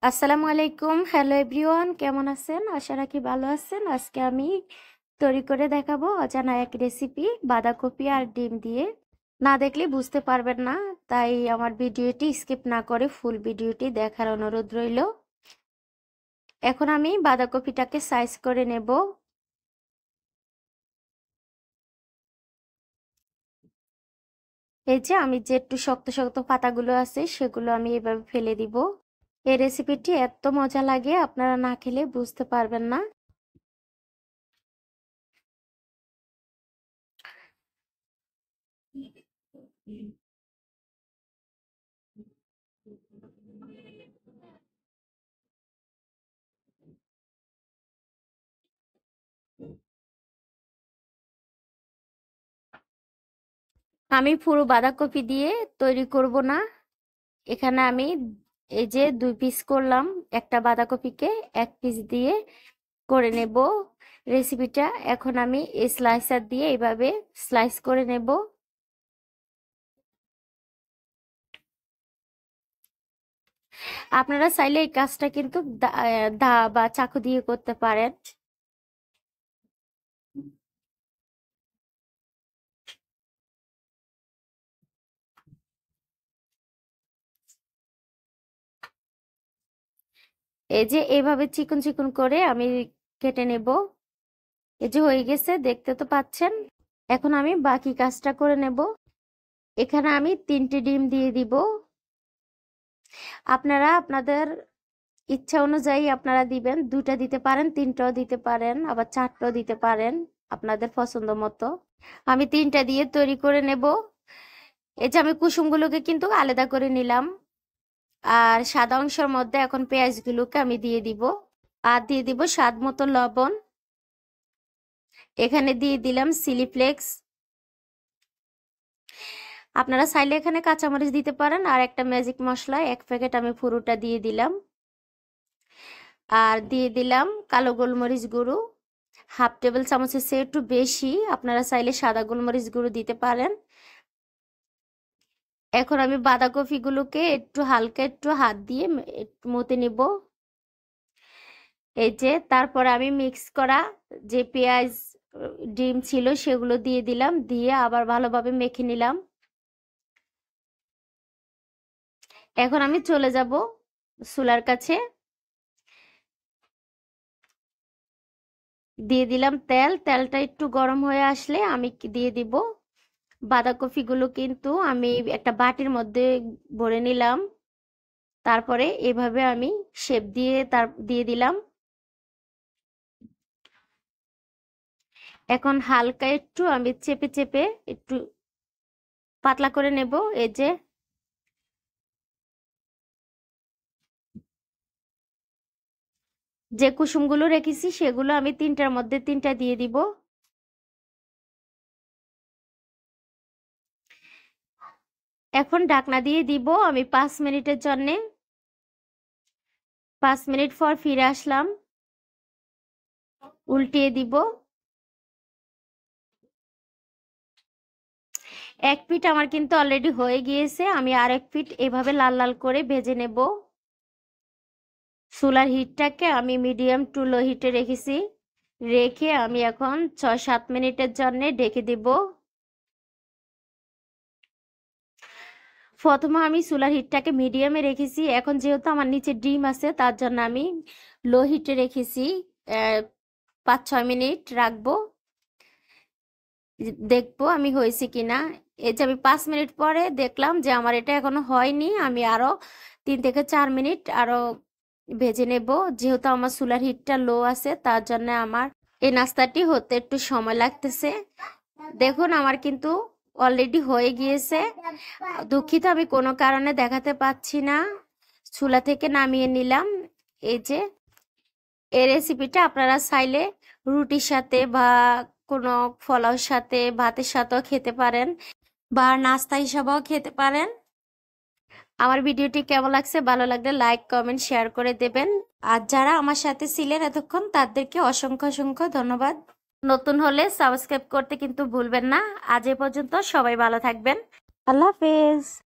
আসসালামু আলাইকুম। Hello everyone, কেমন আছেন? আশা রাখি ভালো আছেন। আজকে আমি তৈরি করে দেখাবো অজানা এক রেসিপি, বাঁধাকপি আর ডিম দিয়ে। না দেখলে বুঝতে পারবেন না, তাই আমার ভিডিওটি স্কিপ না করে ফুল ভিডিওটি দেখার অনুরোধ রইল। এখন আমি বাঁধাকপিটাকে সাইজ করে নেব। এই যে আমি যে একটু শক্ত শক্ত পাতাগুলো আছে সেগুলো আমি এভাবে ফেলে দিব। এই রেসিপিটি এত মজা লাগে, আপনারা না খেলে বুঝতে পারবেন না। আমি পুরো বাঁধাকপি দিয়ে তৈরি করব না। এখানে আমি এই যে 2 পিস করলাম, একটা বাঁধাকপিকে 1 পিস দিয়ে করে নেব রেসিপিটা। এখন আমি এই স্লাইসার দিয়ে এইভাবে স্লাইস করে নেব। আপনারা চাইলে এই কাজটা কিন্তু দা বা চাকু দিয়ে করতে পারেন। এই যে এইভাবে চিকন চিকন করে আমি কেটে নেব। এই যে হয়ে গেছে, দেখতে তো পাচ্ছেন। এখন আমি বাকি কাজটা করে নেব। এখানে আমি 3টে ডিম দিয়ে দিব। আপনারা আপনাদের ইচ্ছা অনুযায়ী আপনারা দিবেন। 2টা দিতে পারেন, 3টাও দিতে পারেন, আবার 4টাও দিতে পারেন, আপনাদের পছন্দ মতো। আমি 3টা দিয়ে তৈরি করে নেব। এই যে আমি কুসুমগুলোকে কিন্তু আলাদা করে নিলাম। আর সাদা অংশের মধ্যে এখন পেঁয়াজগুলোকে আমি দিয়ে দিব। আর দিয়ে দিব স্বাদ মতো লবণ। এখানে দিয়ে দিলাম চিলি ফ্লেক্স। আপনারা চাইলে এখানে কাঁচামরিচ দিতে পারেন। আর একটা ম্যাজিক মশলা 1 প্যাকেট আমি পুরোটা দিয়ে দিলাম। আর দিয়ে দিলাম কালো গোলমরিচ গুঁড়ো 1/2 টেবিল চামচের চেয়ে একটু বেশি। আপনারা চাইলে সাদা গোলমরিচ গুঁড়ো দিতে পারেন। এখন আমি বাঁধাকপিগুলোকে একটু হালকা একটু হাত দিয়ে একটু মতে নিব। এই যে তারপরে আমি মিক্স করা যে পেঁয়াজ ডিম ছিল সেগুলো দিয়ে দিলাম, দিয়ে আবার ভালোভাবে মেখে নিলাম। এখন আমি চলে যাব চুলার কাছে। দিয়ে দিলাম তেল। তেলটা একটু গরম হয়ে আসলে আমি দিয়ে দিব বাঁধাকপিগুলো। কিন্তু আমি একটা বাটির মধ্যে ভরে নিলাম। তারপরে এভাবে আমি শেপ দিয়ে দিয়ে দিলাম। এখন হালকা একটু আমি চেপে চেপে একটু পাতলা করে নেব। এই যে যে কুসুমগুলো রেখেছি সেগুলো আমি 3টার মধ্যে 3টা দিয়ে দিব। এখন ঢাকনা দিয়ে দিব আমি 5 মিনিটের জন্যে। 5 মিনিট পর ফিরে আসলাম। উল্টিয়ে দিব। এক পিঠ আমার কিন্তু অলরেডি হয়ে গিয়েছে। আমি আরেক পিঠ এভাবে লাল লাল করে ভেজে নেব। চুলার হিটটাকে আমি মিডিয়াম টু লো হিটে রেখেছি। রেখে আমি এখন 6-7 মিনিটের জন্য ঢেকে দিব। প্রথমে আমি চুলার হিটটাকে মিডিয়ামে রেখেছি। এখন যেহেতু আমার নিচে ডিম আছে তার জন্য আমি লো হিটে রেখেছি। 5-6 মিনিট রাখবো, দেখবো আমি হয়েছে কিনা। এই যে আমি 5 মিনিট পরে দেখলাম যে আমার এটা এখনো হয়নি। আমি আরো 3 থেকে 4 মিনিট আরো ভেজে নেব। যেহেতু আমার চুলার হিটটা লো আছে তার জন্য আমার এই নাস্তাটি হতে একটু সময় লাগতেছে। দেখুন আমার কিন্তু অলরেডি হয়ে গিয়েছে। দুঃখিত, আমি কোনো কারণে দেখাতে পাচ্ছি না। চুলা থেকে নামিয়ে নিলাম। এই যে এই রেসিপিটা আপনারা চাইলে রুটির সাথে বা কোনো পোলাওর সাথে ভাতের সাথেও খেতে পারেন, বা নাস্তা হিসাবেও খেতে পারেন। আমার ভিডিওটি কেমন লাগছে, ভালো লাগলে লাইক কমেন্ট শেয়ার করে দেবেন। আর যারা আমার সাথে ছিলেন এতক্ষণ তাদেরকে অসংখ্য অসংখ্য ধন্যবাদ। নতুন হলে সাবস্ক্রাইব করতে কিন্তু ভুলবেন না। আজ এ পর্যন্ত, সবাই ভালো থাকবেন। আল্লাহ হাফেজ।